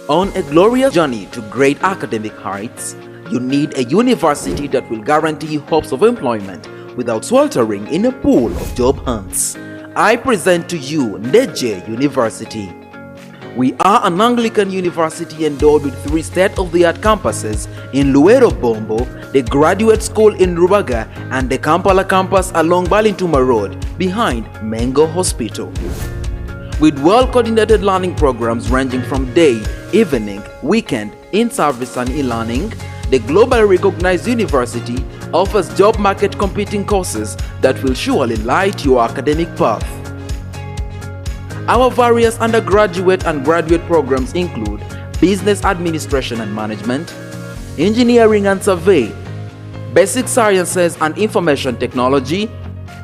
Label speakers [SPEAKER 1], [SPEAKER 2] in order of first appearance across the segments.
[SPEAKER 1] On a glorious journey to great academic heights, you need a university that will guarantee hopes of employment without sweltering in a pool of job hunts. I present to you Ndejje University. We are an Anglican university endowed with 3 state-of-the-art campuses in Luero Bombo, the Graduate School in Rubaga, and the Kampala campus along Balintuma Road behind Mengo Hospital. With well-coordinated learning programs ranging from day, evening, weekend, in-service and e-learning, the globally recognized university offers job market competing courses that will surely light your academic path. Our various undergraduate and graduate programs include Business Administration and Management, Engineering and Survey, Basic Sciences and Information Technology,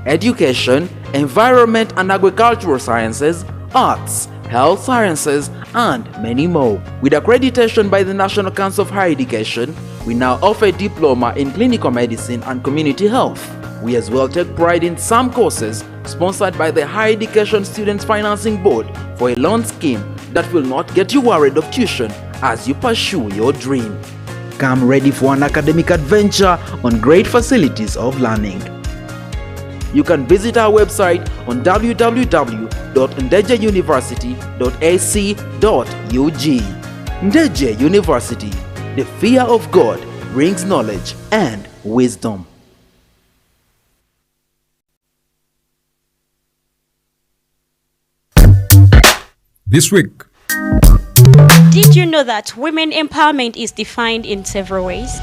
[SPEAKER 1] Education, Environment and Agricultural Sciences, Arts, Health Sciences, and many more. With accreditation by the National Council of Higher Education, we now offer a diploma in clinical medicine and community health. We as well take pride in some courses sponsored by the Higher Education Students Financing Board for a loan scheme that will not get you worried of tuition as you pursue your dream. Come ready for an academic adventure on great facilities of learning. You can visit our website on www.ndejjeuniversity.ac.ug. Ndejje University, the fear of God brings knowledge and wisdom.
[SPEAKER 2] This week.
[SPEAKER 3] Did you know that women empowerment is defined in several ways?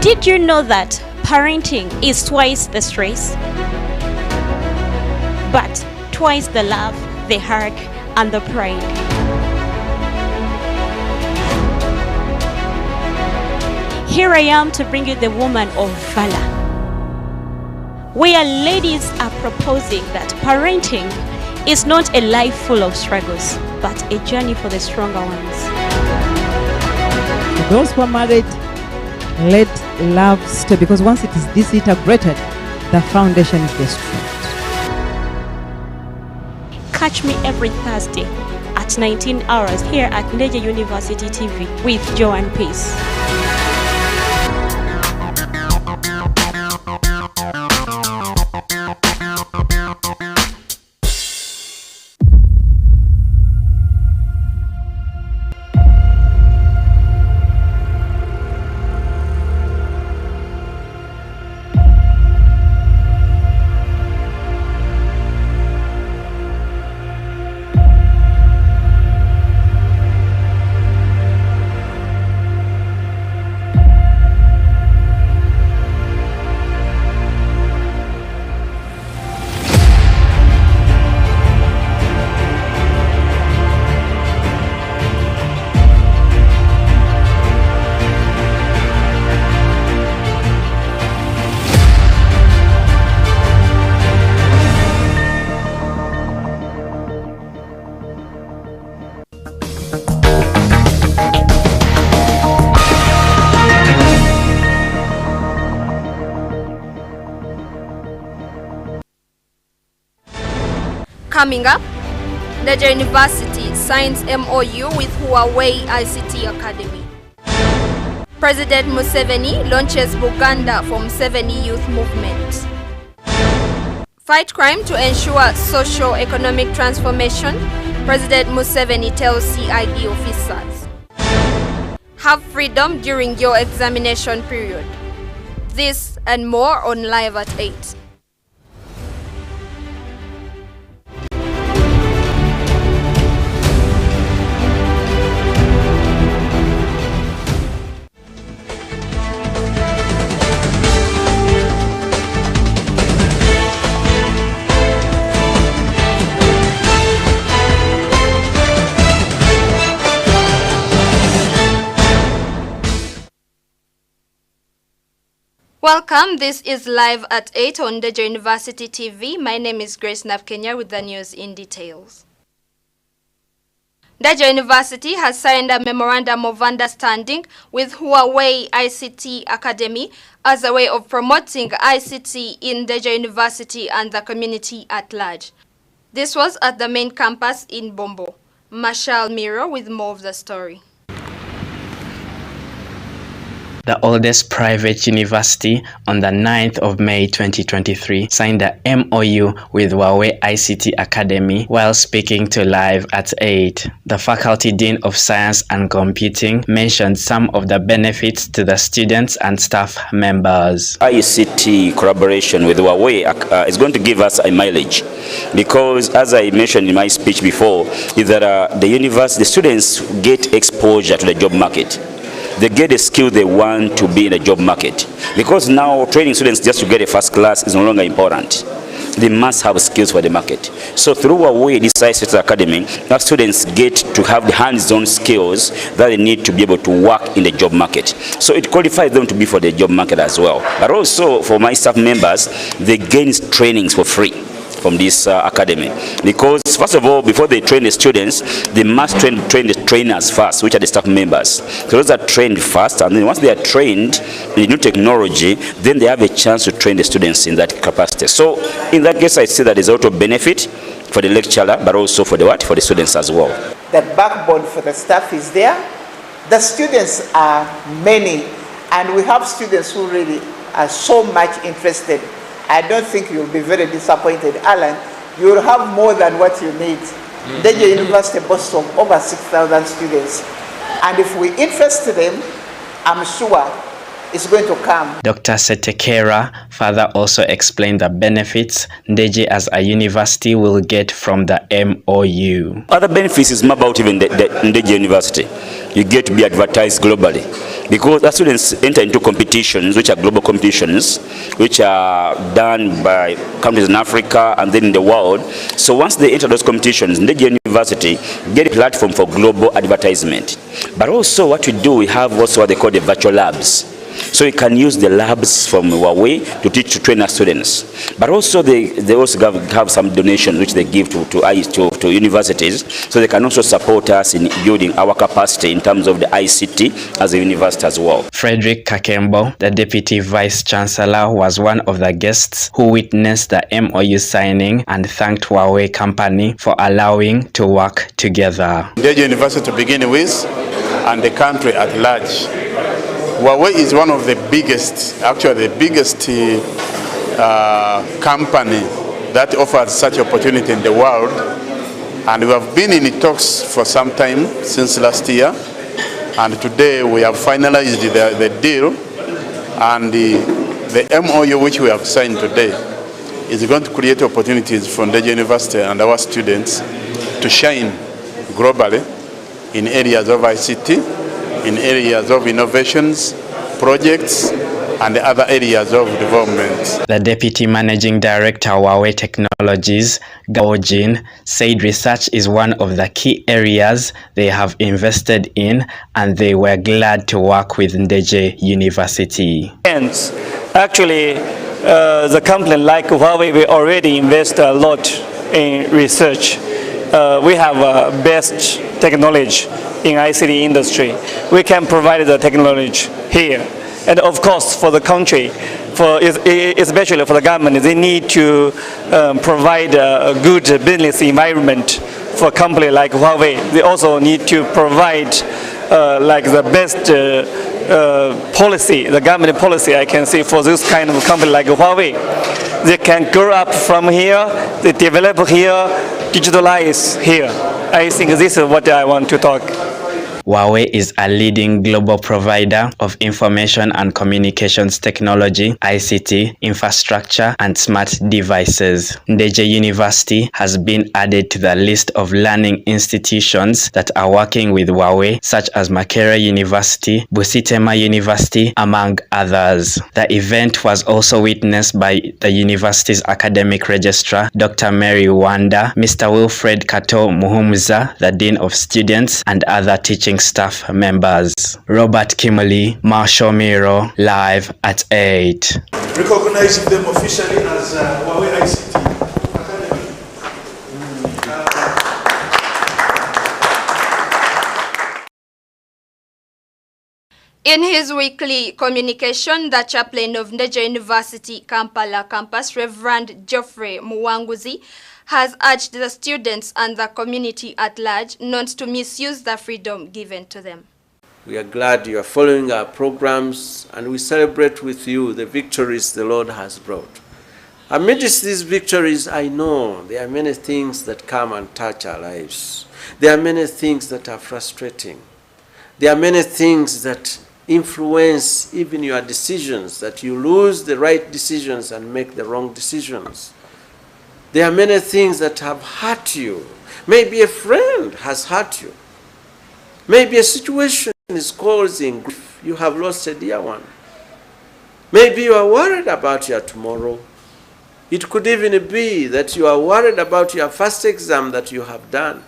[SPEAKER 3] Did you know that parenting is twice the stress, but twice the love, the hug, and the pride? Here I am to bring you the woman of valor, where ladies are proposing that parenting is not a life full of struggles, but a journey for the stronger ones.
[SPEAKER 4] For those who are married, let love stay, because once it is disintegrated, the foundation is destroyed.
[SPEAKER 3] Catch me every Thursday at 19 hours here at Ndejje University TV with Joanne Peace.
[SPEAKER 5] Coming up, Ndejje University signs MOU with Huawei ICT Academy. President Museveni launches Buganda from Museveni Youth Movement. Fight crime to ensure socio-economic transformation, President Museveni tells CID officers. Have freedom during your examination period. This and more on Live at 8. Welcome, this is Live at 8 on Ndejje University TV. My name is Grace NABUKENYA with the news in details. Ndejje University has signed a memorandum of understanding with Huawei ICT Academy as a way of promoting ICT in Ndejje University and the community at large. This was at the main campus in Bombo. Marshall Miro with more of the story.
[SPEAKER 6] The oldest private university on the 9th of May 2023 signed a MOU with Huawei ICT Academy while speaking to Live at 8. The Faculty Dean of Science and Computing mentioned some of the benefits to the students and staff members.
[SPEAKER 7] ICT collaboration with Huawei is going to give us a mileage because, as I mentioned in my speech before, is that the students get exposure to the job market. They get the skill they want to be in the job market. Because now training students just to get a first class is no longer important. They must have skills for the market. So through Huawei, this ICT Academy, our students get to have the hands-on skills that they need to be able to work in the job market. So it qualifies them to be for the job market as well. But also for my staff members, they gain trainings for free from this academy, because first of all, before they train the students, they must train the trainers first, which are the staff members. So those are trained first, and then once they are trained in new technology, then they have a chance to train the students in that capacity. So in that case, I see that there's a lot of benefit for the lecturer, but also for the students as well.
[SPEAKER 8] The backbone for the staff is there. The students are many, and we have students who really are so much interested. I don't think you'll be very disappointed, Alan. You'll have more than what you need. Ndejje University boasts of over 6,000 students. And if we interest them, I'm sure it's going to come.
[SPEAKER 6] Dr. Setekera further also explained the benefits Ndejje as a university will get from the MOU.
[SPEAKER 7] Other benefits is more about even the Ndejje University. You get to be advertised globally, because the students enter into competitions, which are global competitions, which are done by countries in Africa and then in the world. So once they enter those competitions, Ndejje University get a platform for global advertisement. But also what we do, we have also what they call the virtual labs. So we can use the labs from Huawei to train our students. But also they also have some donations which they give to universities, so they can also support us in building our capacity in terms of the ICT as a university as well.
[SPEAKER 6] Frederick Kakembo, the Deputy Vice Chancellor, was one of the guests who witnessed the MOU signing and thanked Huawei company for allowing to work together.
[SPEAKER 9] Ndejje University to begin with, and the country at large. Huawei is one of the biggest, actually the biggest company that offers such opportunity in the world. And we have been in talks for some time, since last year. And today we have finalized the deal. And the MOU which we have signed today is going to create opportunities for Ndejje University and our students to shine globally in areas of ICT, in areas of innovations, projects, and other areas of development.
[SPEAKER 6] The Deputy Managing Director Huawei Technologies, Gao Jin, said research is one of the key areas they have invested in, and they were glad to work with Ndejje University.
[SPEAKER 10] Actually, the company like Huawei, we already invest a lot in research. We have best technology in ICT industry. We can provide the technology here. And of course, for the country, especially for the government, they need to provide a good business environment for a company like Huawei. They also need to provide like the best policy, the government policy I can see for this kind of company like Huawei. They can grow up from here, they develop here, digitalize here. I think this is what I want to talk.
[SPEAKER 6] Huawei is a leading global provider of information and communications technology, ICT, infrastructure, and smart devices. Ndejje University has been added to the list of learning institutions that are working with Huawei, such as Makerere University, Busitema University, among others. The event was also witnessed by the university's academic registrar, Dr. Mary Wanda, Mr. Wilfred Kato Muhumuza, the Dean of Students, and other teaching staff members. Robert Kimberly, Marshall Miro, live at 8.
[SPEAKER 11] Recognizing them officially as Huawei ICT Academy.
[SPEAKER 5] In his weekly communication, the chaplain of Ndejje University, Kampala campus, Reverend Geoffrey Muwanguzi, has urged the students and the community at large not to misuse the freedom given to them.
[SPEAKER 12] We are glad you are following our programs, and we celebrate with you the victories the Lord has brought. Amidst these victories, I know there are many things that come and touch our lives. There are many things that are frustrating. There are many things that influence even your decisions, that you lose the right decisions and make the wrong decisions. There are many things that have hurt you. Maybe a friend has hurt you. Maybe a situation is causing grief. You have lost a dear one. Maybe you are worried about your tomorrow. It could even be that you are worried about your first exam that you have done.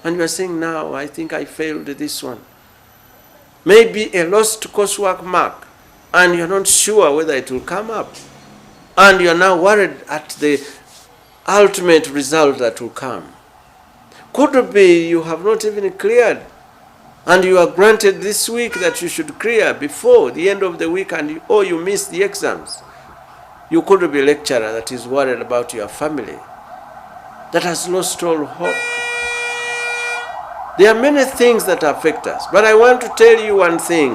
[SPEAKER 12] And you are saying, now, I think I failed this one. Maybe a lost coursework mark, and you're not sure whether it will come up. And you're now worried at the ultimate result that will come. Could be you have not even cleared, and you are granted this week that you should clear before the end of the week, and you missed the exams. You could be a lecturer that is worried about your family, that has lost all hope. There are many things that affect us, but I want to tell you one thing.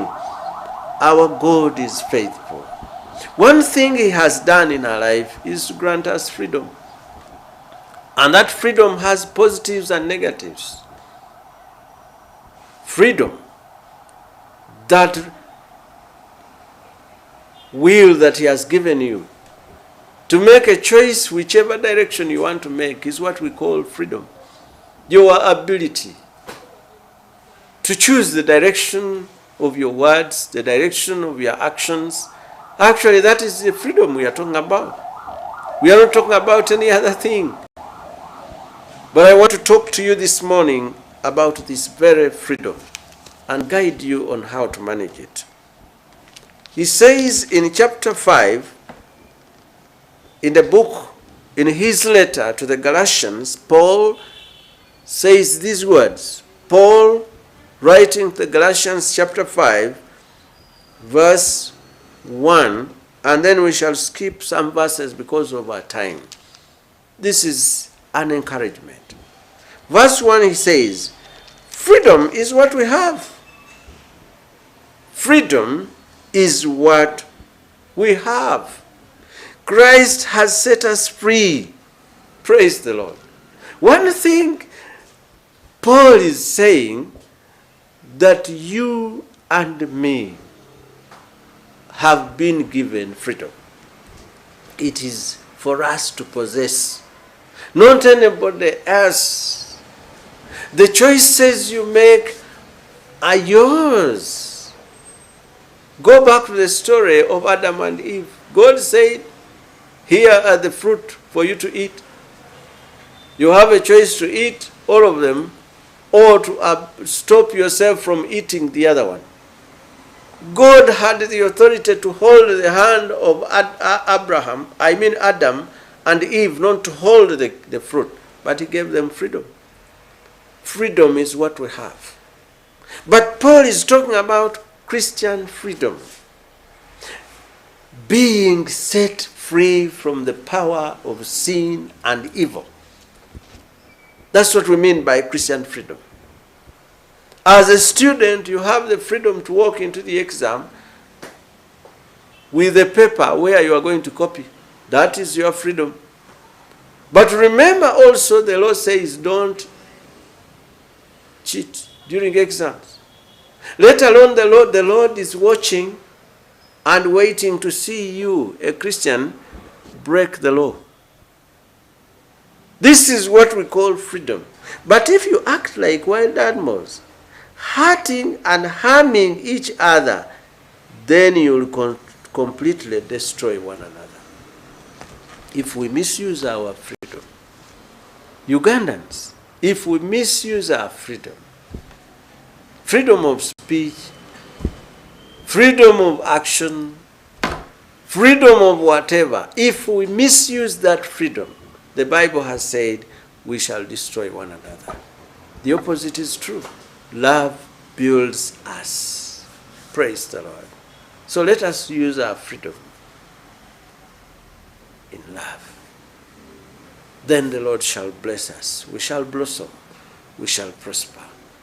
[SPEAKER 12] Our God is faithful. One thing He has done in our life is to grant us freedom. And that freedom has positives and negatives. Freedom, that will that He has given you to make a choice whichever direction you want to make, is what we call freedom. Your ability to choose the direction of your words, the direction of your actions. Actually, that is the freedom we are talking about. We are not talking about any other thing. But I want to talk to you this morning about this very freedom and guide you on how to manage it. He says in chapter 5, in the book, in his letter to the Galatians, Paul says these words. Paul, writing to the Galatians chapter 5, verse 1, and then we shall skip some verses because of our time. This is an encouragement. Verse 1, he says, freedom is what we have. Freedom is what we have. Christ has set us free. Praise the Lord. One thing Paul is saying, that you and me have been given freedom. It is for us to possess, not anybody else. The choices you make are yours. Go back to the story of Adam and Eve. God said, here are the fruit for you to eat. You have a choice to eat all of them, or to stop yourself from eating the other one. God had the authority to hold the hand of Adam and Eve, not to hold the fruit, but He gave them freedom. Freedom is what we have. But Paul is talking about Christian freedom. Being set free from the power of sin and evil. That's what we mean by Christian freedom. As a student, you have the freedom to walk into the exam with a paper where you are going to copy. That is your freedom. But remember also, the law says don't cheat during exams. Let alone the Lord is watching and waiting to see you, a Christian, break the law. This is what we call freedom. But if you act like wild animals, hurting and harming each other, then you will completely destroy one another. If we misuse our freedom, Ugandans, if we misuse our freedom, freedom of speech, freedom of action, freedom of whatever, if we misuse that freedom, the Bible has said we shall destroy one another. The opposite is true. Love builds us. Praise the Lord. So let us use our freedom in love. Then the Lord shall bless us. We shall blossom. We shall prosper.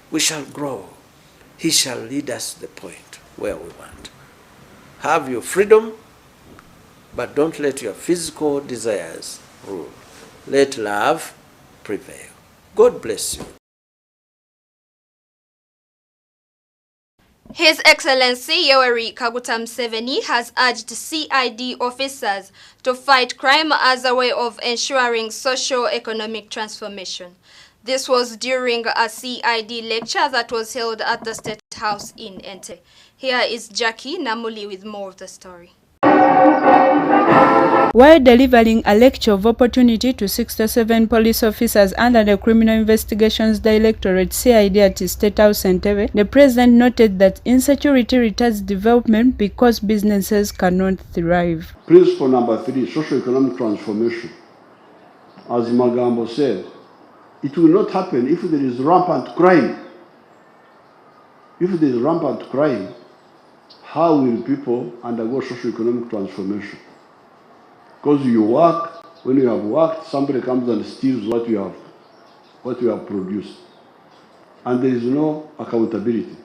[SPEAKER 12] We shall grow. He shall lead us to the point where we want. Have your freedom, but don't let your physical desires rule. Let love prevail. God bless you.
[SPEAKER 5] His Excellency Yoweri Kaguta Museveni has urged CID officers to fight crime as a way of ensuring socio-economic transformation. This was during a CID lecture that was held at the State House in Ndejje. Here is Jackie Namuli with more of the story.
[SPEAKER 13] While delivering a lecture of opportunity to 67 police officers under the Criminal Investigations Directorate CID at State House Entebbe, the president noted that insecurity retards development because businesses cannot thrive.
[SPEAKER 14] Principle number 3, socio-economic transformation. As Magambo said, it will not happen if there is rampant crime. If there is rampant crime, how will people undergo socio-economic transformation? Because you work, when you have worked, somebody comes and steals what you have produced. And there is no accountability.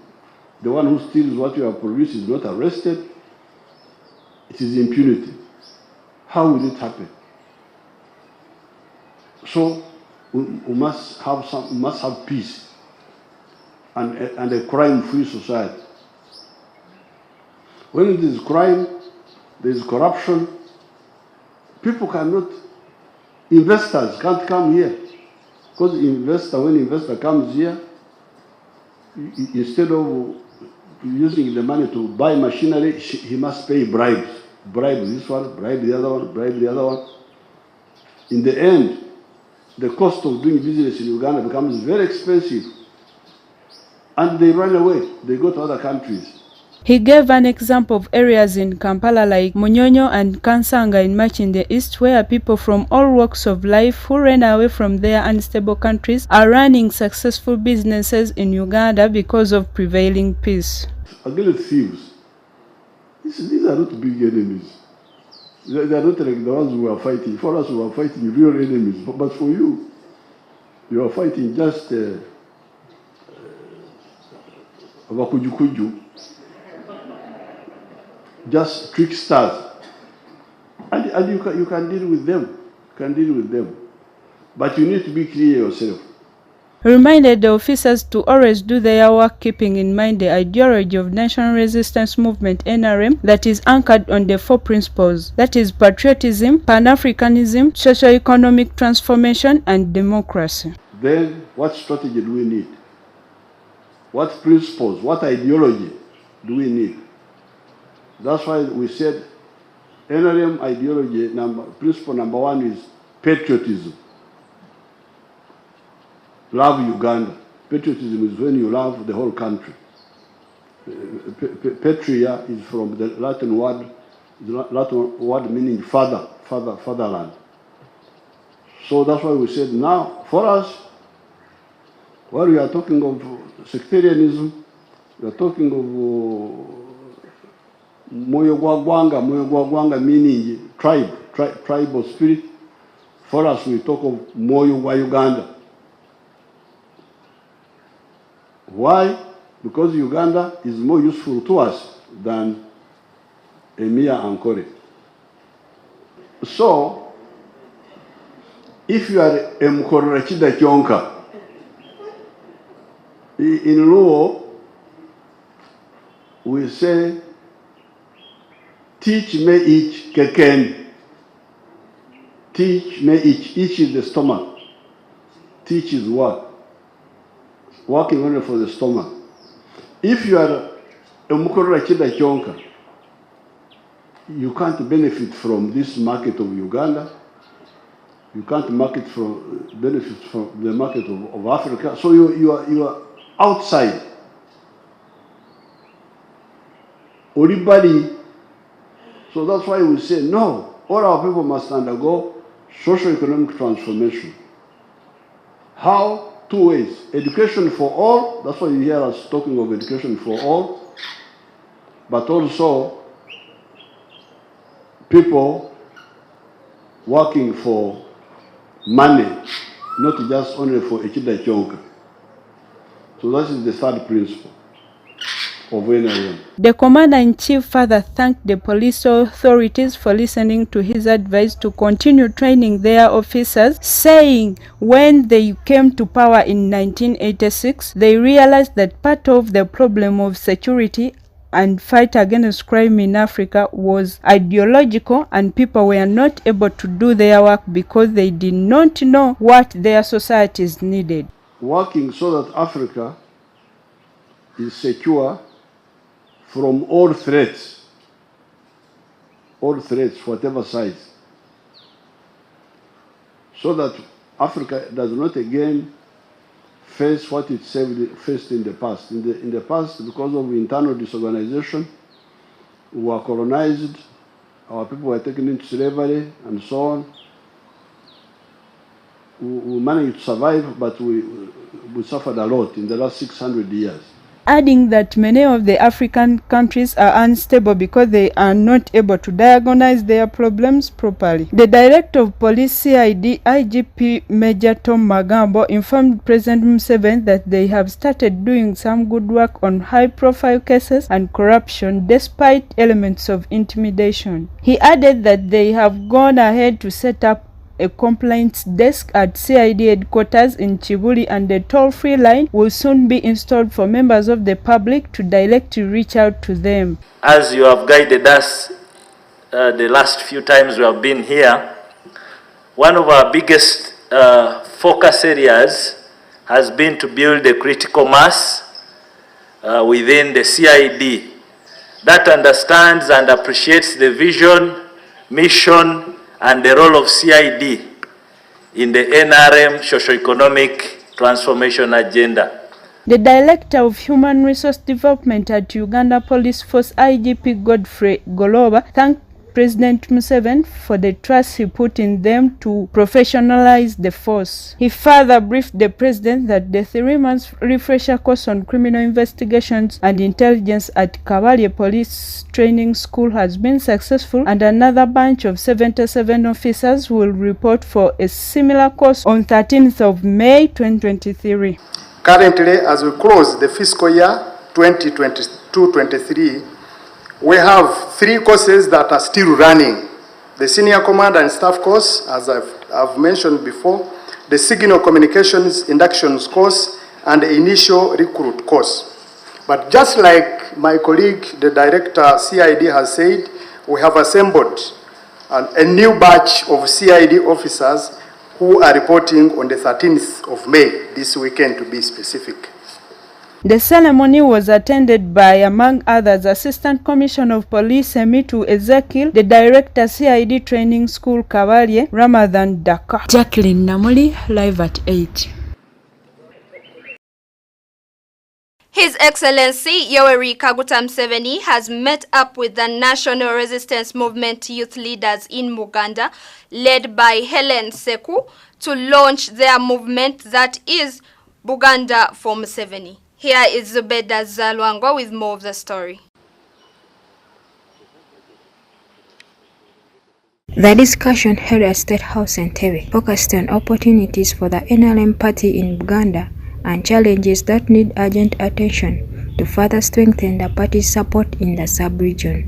[SPEAKER 14] The one who steals what you have produced is not arrested. It is impunity. How will it happen? So we must have peace and a crime-free society. When it is crime, there is corruption. People cannot, investors can't come here. Because when investor comes here, instead of using the money to buy machinery, he must pay bribes. Bribe this one, bribe the other one, bribe the other one. In the end, the cost of doing business in Uganda becomes very expensive. And they run away. They go to other countries.
[SPEAKER 13] He gave an example of areas in Kampala like Munyonyo and Kansanga in much in the east, where people from all walks of life who ran away from their unstable countries are running successful businesses in Uganda because of prevailing peace.
[SPEAKER 14] Against thieves, these are not big enemies. They are not like the ones we are fighting. For us, we are fighting real enemies. But for you, you are fighting just wakujukuju. Just tricksters, and you can deal with them. But you need to be clear yourself.
[SPEAKER 13] He reminded the officers to always do their work keeping in mind the ideology of National Resistance Movement NRM that is anchored on the 4 principles, that is patriotism, Pan-Africanism, socio-economic transformation, and democracy.
[SPEAKER 14] Then what strategy do we need? What principles, what ideology do we need? That's why we said NRM ideology, principle number 1 is patriotism. Love Uganda. Patriotism is when you love the whole country. Patria is from the Latin word meaning fatherland. So that's why we said now, for us, while we are talking of sectarianism, we are talking of Moyo Gwagwanga meaning tribal spirit. For us, we talk of Moyo wa Uganda. Why? Because Uganda is more useful to us than Emia and Kore. So, if you are Mkorachida Kyonka, in Luo, we say, teach me each keken. Teach me each. Each is the stomach. Teach is what? Working only for the stomach. If you are a Mukoro Chida Kyonka, you can't benefit from this market of Uganda. You can't benefit from the market of Africa. So you are outside. Everybody. So that's why we say, no, all our people must undergo socio-economic transformation. How? 2 ways. Education for all, that's why you hear us talking of education for all. but also people working for money, not just only for Echida Chonka. So that is the third principle of NRM.
[SPEAKER 13] The commander-in-chief further thanked the police authorities for listening to his advice to continue training their officers, saying when they came to power in 1986, they realized that part of the problem of security and fight against crime in Africa was ideological, and people were not able to do their work because they did not know what their societies needed.
[SPEAKER 14] Working so that Africa is secure from all threats, whatever size, so that Africa does not again face what it faced in the past. In the past, because of internal disorganization, we were colonized, our people were taken into slavery, and so on. We managed to survive, but we suffered a lot in the last 600 years.
[SPEAKER 13] Adding that many of the African countries are unstable because they are not able to diagnose their problems properly. The Director of Police CID, IGP Major Tom Magambo, informed President Museveni that they have started doing some good work on high-profile cases and corruption despite elements of intimidation. He added that they have gone ahead to set up a complaints desk at CID headquarters in Chibuli, and a toll-free line will soon be installed for members of the public to directly reach out to them.
[SPEAKER 15] As you have guided us the last few times we have been here, one of our biggest focus areas has been to build a critical mass within the CID that understands and appreciates the vision, mission, and the role of CID in the NRM socio-economic transformation agenda.
[SPEAKER 13] The Director of Human Resource Development at Uganda Police Force, IGP Godfrey Goloba, thanked President Museveni for the trust he put in them to professionalize the force. He further briefed the President that the 3-month refresher course on criminal investigations and intelligence at Kabaale Police Training School has been successful, and another batch of 77 officers will report for a similar course on 13th of May 2023.
[SPEAKER 16] Currently, as we close the fiscal year 2022-23, we have 3 courses that are still running. The Senior Command and Staff course, as I've mentioned before, the Signal Communications Inductions course, and the Initial Recruit course. But just like my colleague, the Director CID has said, we have assembled a new batch of CID officers who are reporting on the 13th of May, this weekend to be specific.
[SPEAKER 13] The ceremony was attended by, among others, Assistant Commissioner of Police Emitu Ezekiel, the Director CID Training School Kabaale, Ramadan Dakar. Jacqueline Namuli, live at 8.
[SPEAKER 5] His Excellency Yoweri Kaguta Museveni has met up with the National Resistance Movement youth leaders in Muganda, led by Helen Seku, to launch their movement that is Buganda for Museveni. Here is Zubeda Zalwangwa with more of the story.
[SPEAKER 17] The discussion held at State House in Entebbe focused on opportunities for the NRM party in Uganda and challenges that need urgent attention to further strengthen the party's support in the sub-region.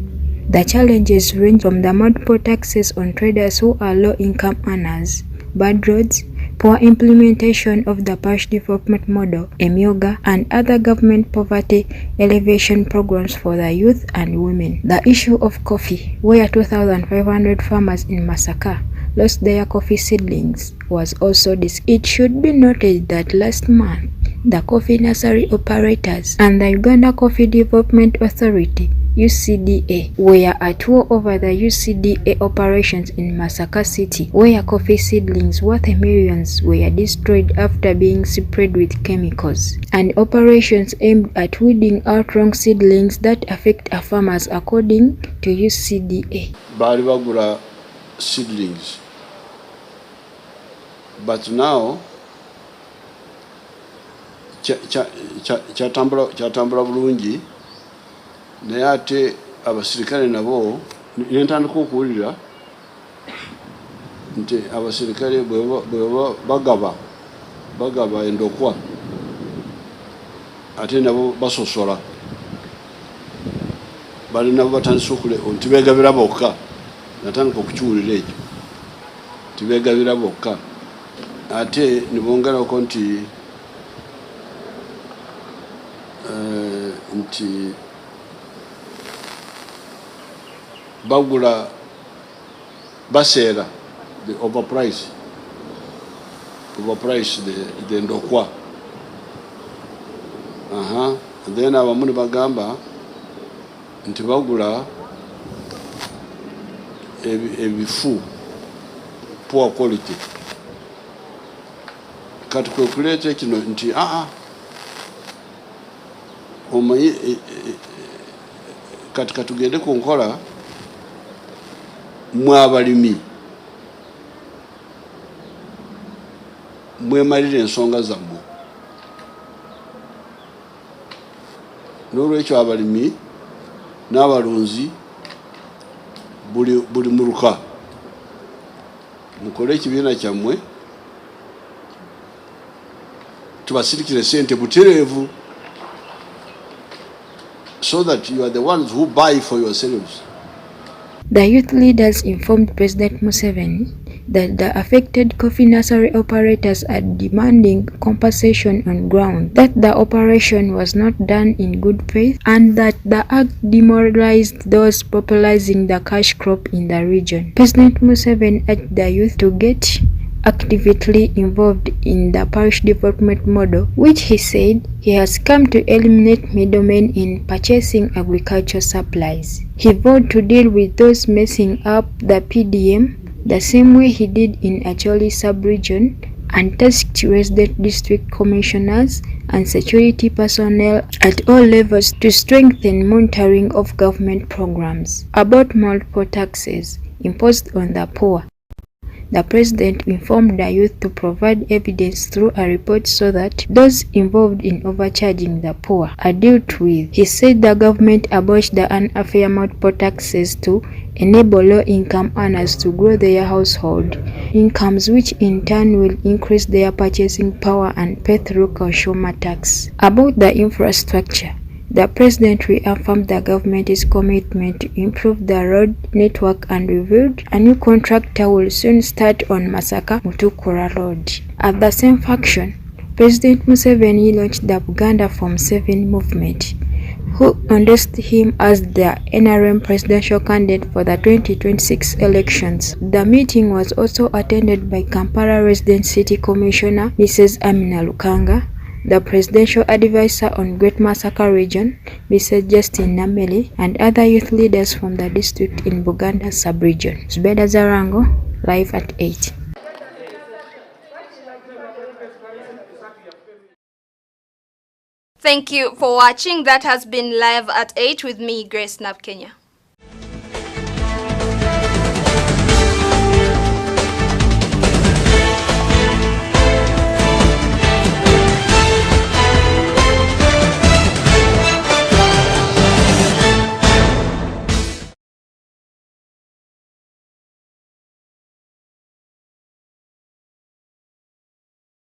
[SPEAKER 17] The challenges range from the multiple taxes on traders who are low-income earners, bad roads, poor implementation of the parish development model, EMIOGA, and other government poverty elevation programs for the youth and women. The issue of coffee, where 2,500 farmers in Masaka lost their coffee seedlings, was also discussed. It should be noted that last month, the coffee nursery operators and the Uganda Coffee Development Authority UCDA were at war over the UCDA operations in Masaka City, where coffee seedlings worth millions were destroyed after being sprayed with chemicals, and operations aimed at weeding out wrong seedlings that affect our farmers, according to UCDA.
[SPEAKER 14] Bali bagula seedlings, but now chatambula bulungi. naye ate abasirikale nabo nentandika okuwulira nti abasirikale bwe bagaba endokwa ate nabo basosola bali nabo batandise nti begabira bokka natandika okukiwulira ekyo nti begabira bokka ate nibongerako nti bagula baseera the overprice the ndokwa then abamu ne bagamba nti bagula ebifu poor quality kati kwe kuleeta kino nti omanyi kati katugende ku nkola mwe abalimi mwemalira ensonga zammwe n'olwekyo abalimi n'abalunzi buli muluka mukole ekibiina kyammwe tubasirikire sente butereevu so that you are the ones who buy for yourselves.
[SPEAKER 17] The youth leaders informed President Museveni that the affected coffee nursery operators are demanding compensation on ground that the operation was not done in good faith and that the act demoralized those popularizing the cash crop in the region. President Museveni urged the youth to get actively involved in the parish development model, which he said he has come to eliminate middlemen in purchasing agricultural supplies. He vowed to deal with those messing up the PDM the same way he did in Acholi sub-region and tasked resident district commissioners and security personnel at all levels to strengthen monitoring of government programs. About multiple taxes imposed on the poor, the president informed the youth to provide evidence through a report so that those involved in overcharging the poor are dealt with. He said the government abolished the unfair multiple taxes to enable low-income earners to grow their household incomes, which in turn will increase their purchasing power and pay through consumer tax. About the infrastructure, the president reaffirmed the government's commitment to improve the road network and revealed a new contractor will soon start on Masaka-Mutukura Road. At the same function, President Museveni launched the Buganda Form 7 movement, who endorsed him as the NRM presidential candidate for the 2026 elections. The meeting was also attended by Kampala Resident City Commissioner Mrs. Amina Lukanga, the Presidential Advisor on Great Masaka Region, Mr. Justin Nameli, and other youth leaders from the district in Buganda sub-region. Zubeda Zarango, live at 8.
[SPEAKER 5] Thank you for watching. That has been Live at 8 with me, Grace NABUKENYA.